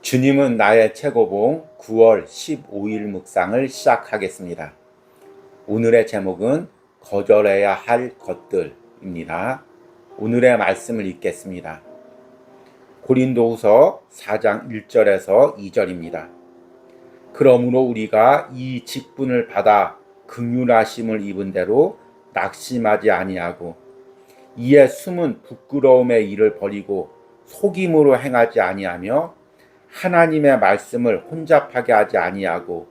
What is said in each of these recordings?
주님은 나의 최고봉 9월 15일 묵상을 시작하겠습니다. 오늘의 제목은 거절해야 할 것들입니다. 오늘의 말씀을 읽겠습니다. 고린도후서 4장 1절에서 2절입니다. 그러므로 우리가 이 직분을 받아 긍휼하심을 입은 대로 낙심하지 아니하고 이에 숨은 부끄러움의 일을 버리고 속임으로 행하지 아니하며 하나님의 말씀을 혼잡하게 하지 아니하고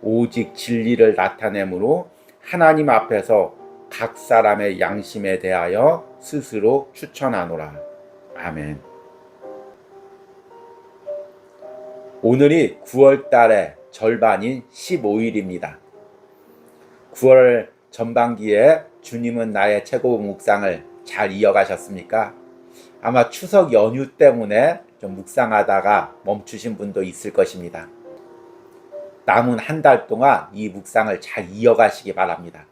오직 진리를 나타내므로 하나님 앞에서 각 사람의 양심에 대하여 스스로 추천하노라. 아멘. 오늘이 9월 달의 절반인 15일입니다. 9월 전반기에 주님은 나의 최고 묵상을 잘 이어가셨습니까? 아마 추석 연휴 때문에 좀 묵상하다가 멈추신 분도 있을 것입니다. 남은 한 달 동안 이 묵상을 잘 이어가시기 바랍니다.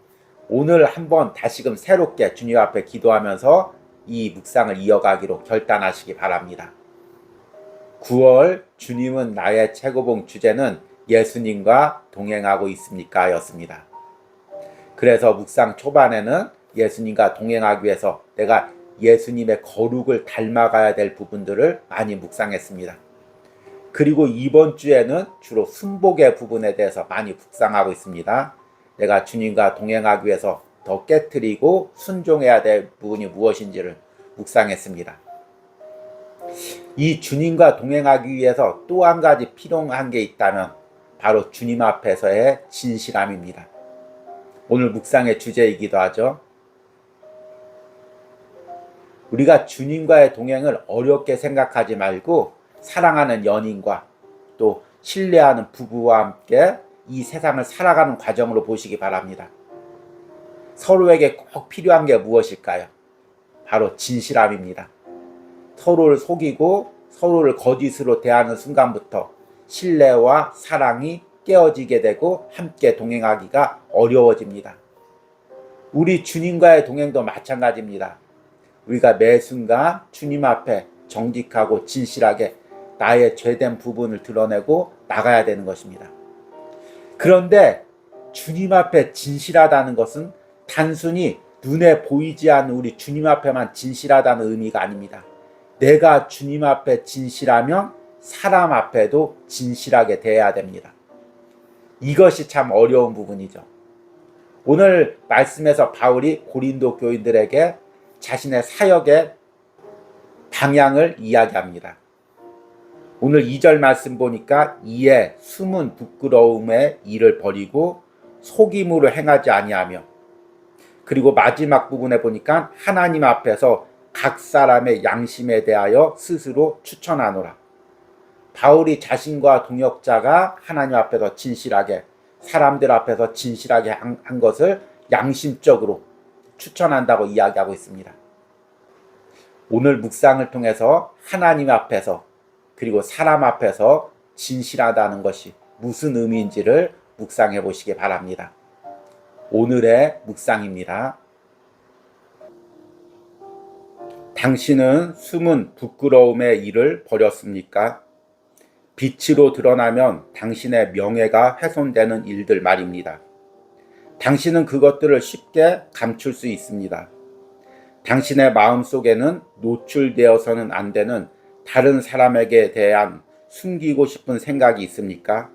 오늘 한번 다시금 새롭게 주님 앞에 기도하면서 이 묵상을 이어가기로 결단하시기 바랍니다. 9월 주님은 나의 최고봉 주제는 예수님과 동행하고 있습니까? 였습니다. 그래서 묵상 초반에는 예수님과 동행하기 위해서 내가 예수님의 거룩을 닮아가야 될 부분들을 많이 묵상했습니다. 그리고 이번 주에는 주로 순복의 부분에 대해서 많이 묵상하고 있습니다. 내가 주님과 동행하기 위해서 더 깨트리고 순종해야 될 부분이 무엇인지를 묵상했습니다. 이 주님과 동행하기 위해서 또 한 가지 필요한 게 있다면 바로 주님 앞에서의 진실함입니다. 오늘 묵상의 주제이기도 하죠. 우리가 주님과의 동행을 어렵게 생각하지 말고 사랑하는 연인과 또 신뢰하는 부부와 함께 이 세상을 살아가는 과정으로 보시기 바랍니다. 서로에게 꼭 필요한 게 무엇일까요? 바로 진실함입니다. 서로를 속이고 서로를 거짓으로 대하는 순간부터 신뢰와 사랑이 깨어지게 되고 함께 동행하기가 어려워집니다. 우리 주님과의 동행도 마찬가지입니다. 우리가 매 순간 주님 앞에 정직하고 진실하게 나의 죄된 부분을 드러내고 나가야 되는 것입니다. 그런데 주님 앞에 진실하다는 것은 단순히 눈에 보이지 않는 우리 주님 앞에만 진실하다는 의미가 아닙니다. 내가 주님 앞에 진실하면 사람 앞에도 진실하게 대해야 됩니다. 이것이 참 어려운 부분이죠. 오늘 말씀에서 바울이 고린도 교인들에게 자신의 사역의 방향을 이야기합니다. 오늘 2절 말씀 보니까 이에 숨은 부끄러움의 일을 버리고 속임으로 행하지 아니하며, 그리고 마지막 부분에 보니까 하나님 앞에서 각 사람의 양심에 대하여 스스로 추천하노라. 바울이 자신과 동역자가 하나님 앞에서 진실하게, 사람들 앞에서 진실하게 한 것을 양심적으로 추천한다고 이야기하고 있습니다. 오늘 묵상을 통해서 하나님 앞에서 그리고 사람 앞에서 진실하다는 것이 무슨 의미인지를 묵상해 보시기 바랍니다. 오늘의 묵상입니다. 당신은 숨은 부끄러움의 일을 버렸습니까? 빛으로 드러나면 당신의 명예가 훼손되는 일들 말입니다. 당신은 그것들을 쉽게 감출 수 있습니다. 당신의 마음속에는 노출되어서는 안 되는 다른 사람에게 대한 숨기고 싶은 생각이 있습니까?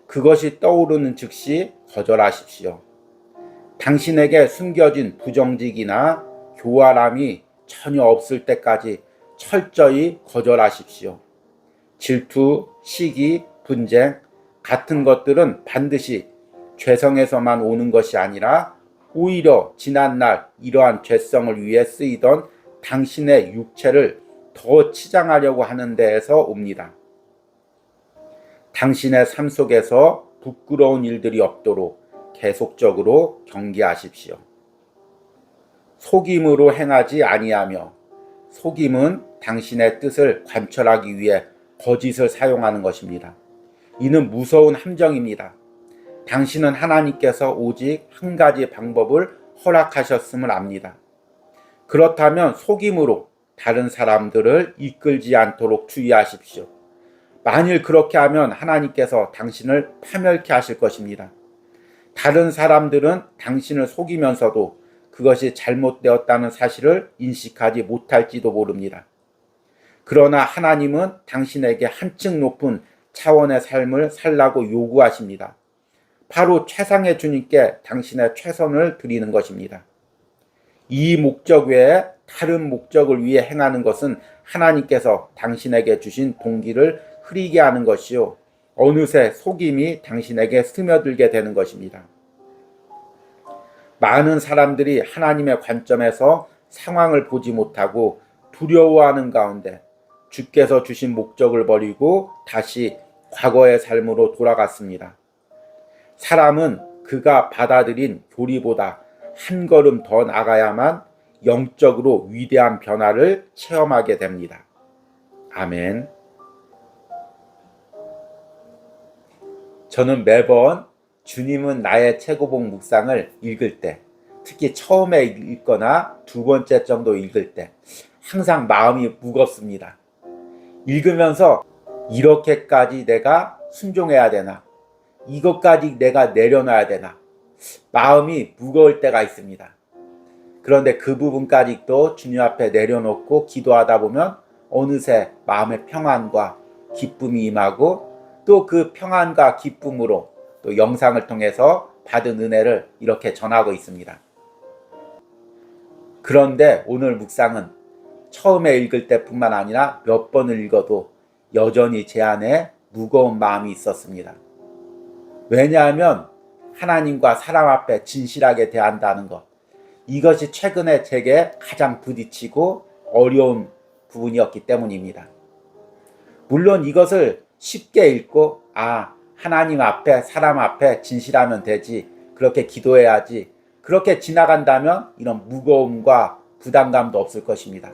그것이 떠오르는 즉시 거절하십시오. 당신에게 숨겨진 부정직이나 교활함이 전혀 없을 때까지 철저히 거절하십시오. 질투, 시기, 분쟁 같은 것들은 반드시 죄성에서만 오는 것이 아니라 오히려 지난날 이러한 죄성을 위해 쓰이던 당신의 육체를 더 치장하려고 하는 데에서 옵니다. 당신의 삶 속에서 부끄러운 일들이 없도록 계속적으로 경계하십시오. 속임으로 행하지 아니하며, 속임은 당신의 뜻을 관철하기 위해 거짓을 사용하는 것입니다. 이는 무서운 함정입니다. 당신은 하나님께서 오직 한 가지 방법을 허락하셨음을 압니다. 그렇다면 속임으로 다른 사람들을 이끌지 않도록 주의하십시오. 만일 그렇게 하면 하나님께서 당신을 파멸케 하실 것입니다. 다른 사람들은 당신을 속이면서도 그것이 잘못되었다는 사실을 인식하지 못할지도 모릅니다. 그러나 하나님은 당신에게 한층 높은 차원의 삶을 살라고 요구하십니다. 바로 최상의 주님께 당신의 최선을 드리는 것입니다. 이 목적 외에 다른 목적을 위해 행하는 것은 하나님께서 당신에게 주신 동기를 흐리게 하는 것이요, 어느새 속임이 당신에게 스며들게 되는 것입니다. 많은 사람들이 하나님의 관점에서 상황을 보지 못하고 두려워하는 가운데 주께서 주신 목적을 버리고 다시 과거의 삶으로 돌아갔습니다. 사람은 그가 받아들인 교리보다 한 걸음 더 나가야만 영적으로 위대한 변화를 체험하게 됩니다. 아멘. 저는 매번 주님은 나의 최고봉 묵상을 읽을 때, 특히 처음에 읽거나 두 번째 정도 읽을 때 항상 마음이 무겁습니다. 읽으면서 이렇게까지 내가 순종해야 되나? 이것까지 내가 내려놔야 되나? 마음이 무거울 때가 있습니다. 그런데 그 부분까지도 주님 앞에 내려놓고 기도하다 보면 어느새 마음의 평안과 기쁨이 임하고, 또 그 평안과 기쁨으로 또 영상을 통해서 받은 은혜를 이렇게 전하고 있습니다. 그런데 오늘 묵상은 처음에 읽을 때뿐만 아니라 몇 번을 읽어도 여전히 제 안에 무거운 마음이 있었습니다. 왜냐하면 하나님과 사람 앞에 진실하게 대한다는 것, 이것이 최근에 제게 가장 부딪히고 어려운 부분이었기 때문입니다. 물론 이것을 쉽게 읽고 하나님 앞에 사람 앞에 진실하면 되지, 그렇게 기도해야지, 그렇게 지나간다면 이런 무거움과 부담감도 없을 것입니다.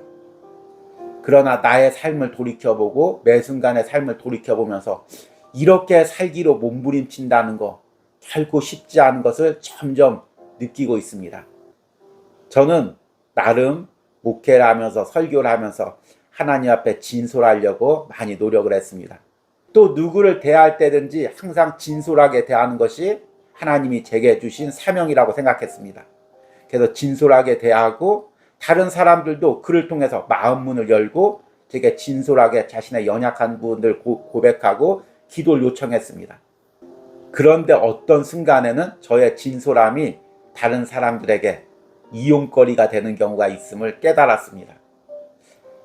그러나 나의 삶을 돌이켜보고 매 순간의 삶을 돌이켜보면서 이렇게 살기로 몸부림친다는 거 결코 쉽지 않은 것을 점점 느끼고 있습니다. 저는 나름 목회를 하면서 설교를 하면서 하나님 앞에 진솔하려고 많이 노력을 했습니다. 또 누구를 대할 때든지 항상 진솔하게 대하는 것이 하나님이 제게 주신 사명이라고 생각했습니다. 그래서 진솔하게 대하고 다른 사람들도 그를 통해서 마음 문을 열고 제게 진솔하게 자신의 연약한 부분들 고백하고 기도를 요청했습니다. 그런데 어떤 순간에는 저의 진솔함이 다른 사람들에게 이용거리가 되는 경우가 있음을 깨달았습니다.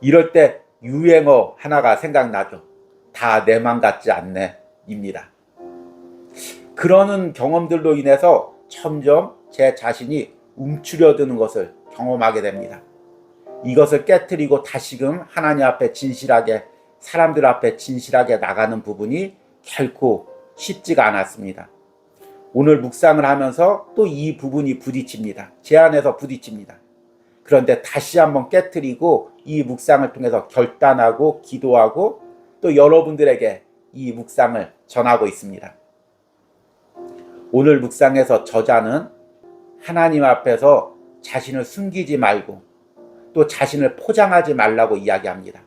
이럴 때 유행어 하나가 생각나죠. 다 내 맘 같지 않네 입니다. 그러는 경험들로 인해서 점점 제 자신이 움츠려드는 것을 경험하게 됩니다. 이것을 깨트리고 다시금 하나님 앞에 진실하게, 사람들 앞에 진실하게 나가는 부분이 결코 쉽지가 않았습니다. 오늘 묵상을 하면서 또 이 부분이 부딪힙니다. 제 안에서 부딪힙니다. 그런데 다시 한번 깨트리고 이 묵상을 통해서 결단하고 기도하고 또 여러분들에게 이 묵상을 전하고 있습니다. 오늘 묵상에서 저자는 하나님 앞에서 자신을 숨기지 말고 또 자신을 포장하지 말라고 이야기합니다.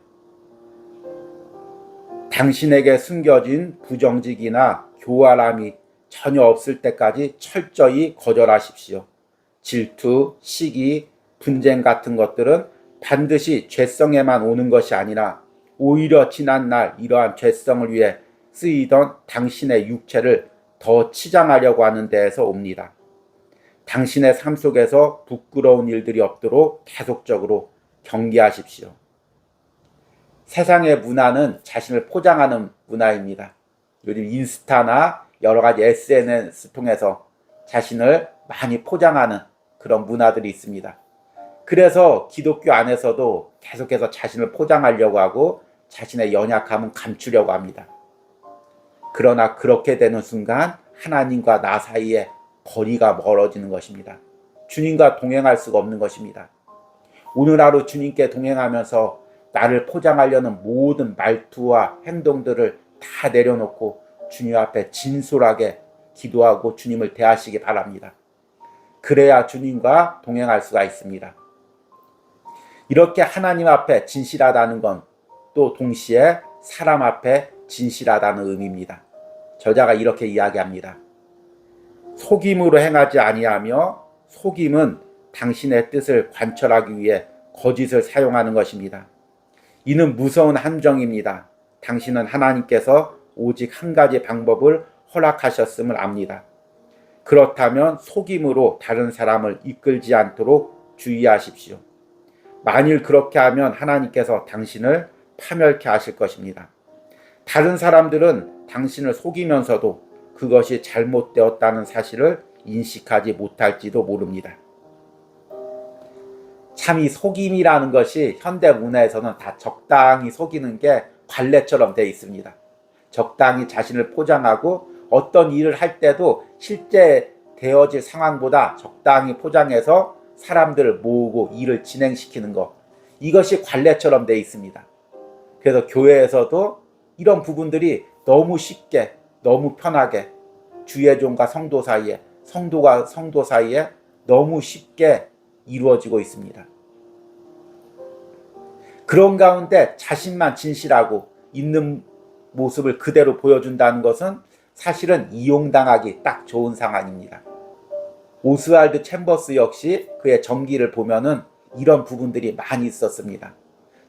당신에게 숨겨진 부정직이나 교활함이 전혀 없을 때까지 철저히 거절하십시오. 질투, 시기, 분쟁 같은 것들은 반드시 죄성에만 오는 것이 아니라 오히려 지난날 이러한 죄성을 위해 쓰이던 당신의 육체를 더 치장하려고 하는 데에서 옵니다. 당신의 삶 속에서 부끄러운 일들이 없도록 계속적으로 경계하십시오. 세상의 문화는 자신을 포장하는 문화입니다. 요즘 인스타나 여러 가지 SNS 통해서 자신을 많이 포장하는 그런 문화들이 있습니다. 그래서 기독교 안에서도 계속해서 자신을 포장하려고 하고 자신의 연약함은 감추려고 합니다. 그러나 그렇게 되는 순간 하나님과 나 사이에 거리가 멀어지는 것입니다. 주님과 동행할 수가 없는 것입니다. 오늘 하루 주님께 동행하면서 나를 포장하려는 모든 말투와 행동들을 다 내려놓고 주님 앞에 진솔하게 기도하고 주님을 대하시기 바랍니다. 그래야 주님과 동행할 수가 있습니다. 이렇게 하나님 앞에 진실하다는 건 또 동시에 사람 앞에 진실하다는 의미입니다. 저자가 이렇게 이야기합니다. 속임으로 행하지 아니하며 속임은 당신의 뜻을 관철하기 위해 거짓을 사용하는 것입니다. 이는 무서운 함정입니다. 당신은 하나님께서 오직 한 가지 방법을 허락하셨음을 압니다. 그렇다면 속임으로 다른 사람을 이끌지 않도록 주의하십시오. 만일 그렇게 하면 하나님께서 당신을 파멸케 하실 것입니다. 다른 사람들은 당신을 속이면서도 그것이 잘못되었다는 사실을 인식하지 못할지도 모릅니다. 참 이 속임이라는 것이 현대 문화에서는 다 적당히 속이는 게 관례처럼 되어 있습니다. 적당히 자신을 포장하고 어떤 일을 할 때도 실제 되어질 상황보다 적당히 포장해서 사람들을 모으고 일을 진행시키는 것, 이것이 관례처럼 되어 있습니다. 그래서 교회에서도 이런 부분들이 너무 쉽게, 너무 편하게 주의 종과 성도 사이에, 성도가 성도 사이에 너무 쉽게 이루어지고 있습니다. 그런 가운데 자신만 진실하고 있는 모습을 그대로 보여준다는 것은 사실은 이용당하기 딱 좋은 상황입니다. 오스왈드 챔버스 역시 그의 전기를 보면은 이런 부분들이 많이 있었습니다.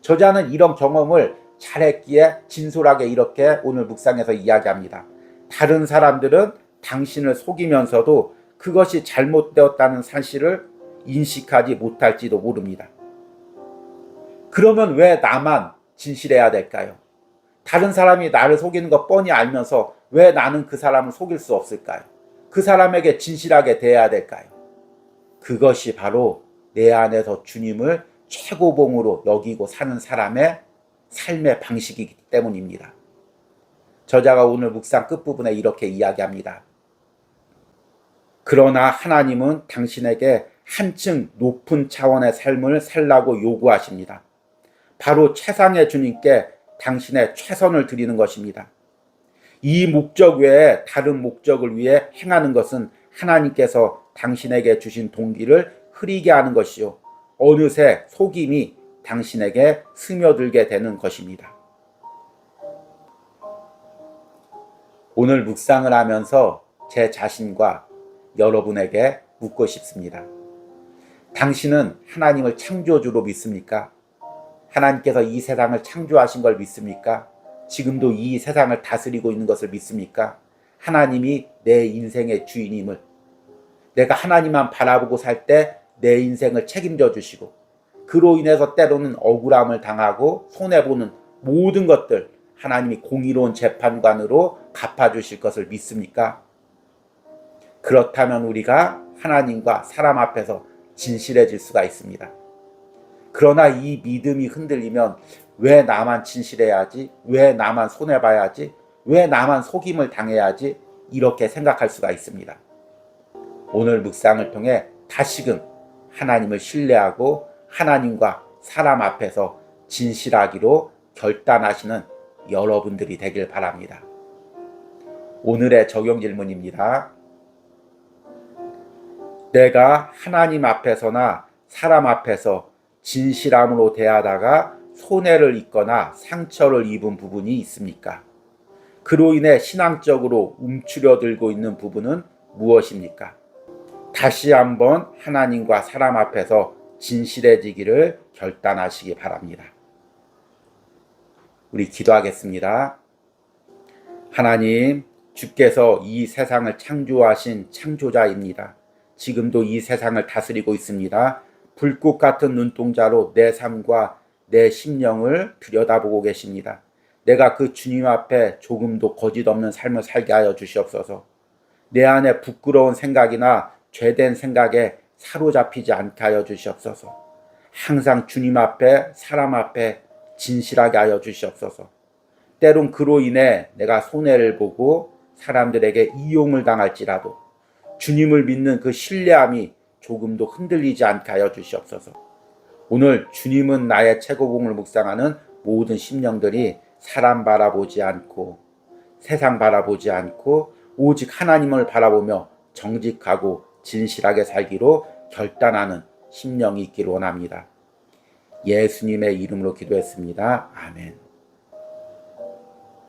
저자는 이런 경험을 잘했기에 진솔하게 이렇게 오늘 묵상에서 이야기합니다. 다른 사람들은 당신을 속이면서도 그것이 잘못되었다는 사실을 인식하지 못할지도 모릅니다. 그러면 왜 나만 진실해야 될까요? 다른 사람이 나를 속이는 거 뻔히 알면서 왜 나는 그 사람을 속일 수 없을까요? 그 사람에게 진실하게 대해야 될까요? 그것이 바로 내 안에서 주님을 최고봉으로 여기고 사는 사람의 삶의 방식이기 때문입니다. 저자가 오늘 묵상 끝부분에 이렇게 이야기합니다. 그러나 하나님은 당신에게 한층 높은 차원의 삶을 살라고 요구하십니다. 바로 최상의 주님께 당신의 최선을 드리는 것입니다. 이 목적 외에 다른 목적을 위해 행하는 것은 하나님께서 당신에게 주신 동기를 흐리게 하는 것이요, 어느새 속임이 당신에게 스며들게 되는 것입니다. 오늘 묵상을 하면서 제 자신과 여러분에게 묻고 싶습니다. 당신은 하나님을 창조주로 믿습니까? 하나님께서 이 세상을 창조하신 걸 믿습니까? 지금도 이 세상을 다스리고 있는 것을 믿습니까? 하나님이 내 인생의 주인임을, 내가 하나님만 바라보고 살 때 내 인생을 책임져 주시고 그로 인해서 때로는 억울함을 당하고 손해보는 모든 것들 하나님이 공의로운 재판관으로 갚아주실 것을 믿습니까? 그렇다면 우리가 하나님과 사람 앞에서 진실해질 수가 있습니다. 그러나 이 믿음이 흔들리면 왜 나만 진실해야지? 왜 나만 손해봐야지? 왜 나만 속임을 당해야지? 이렇게 생각할 수가 있습니다. 오늘 묵상을 통해 다시금 하나님을 신뢰하고 하나님과 사람 앞에서 진실하기로 결단하시는 여러분들이 되길 바랍니다. 오늘의 적용 질문입니다. 내가 하나님 앞에서나 사람 앞에서 진실함으로 대하다가 손해를 입거나 상처를 입은 부분이 있습니까? 그로 인해 신앙적으로 움츠려들고 있는 부분은 무엇입니까? 다시 한번 하나님과 사람 앞에서 진실해지기를 결단하시기 바랍니다. 우리 기도하겠습니다. 하나님, 주께서 이 세상을 창조하신 창조자입니다. 지금도 이 세상을 다스리고 있습니다. 불꽃 같은 눈동자로 내 삶과 내 심령을 들여다보고 계십니다. 내가 그 주님 앞에 조금도 거짓 없는 삶을 살게 하여 주시옵소서. 내 안에 부끄러운 생각이나 죄된 생각에 사로잡히지 않게 하여 주시옵소서. 항상 주님 앞에 사람 앞에 진실하게 하여 주시옵소서. 때론 그로 인해 내가 손해를 보고 사람들에게 이용을 당할지라도 주님을 믿는 그 신뢰함이 조금도 흔들리지 않게 하여 주시옵소서. 오늘 주님은 나의 최고봉을 묵상하는 모든 심령들이 사람 바라보지 않고 세상 바라보지 않고 오직 하나님을 바라보며 정직하고 진실하게 살기로 결단하는 심령이 있기를 원합니다. 예수님의 이름으로 기도했습니다. 아멘.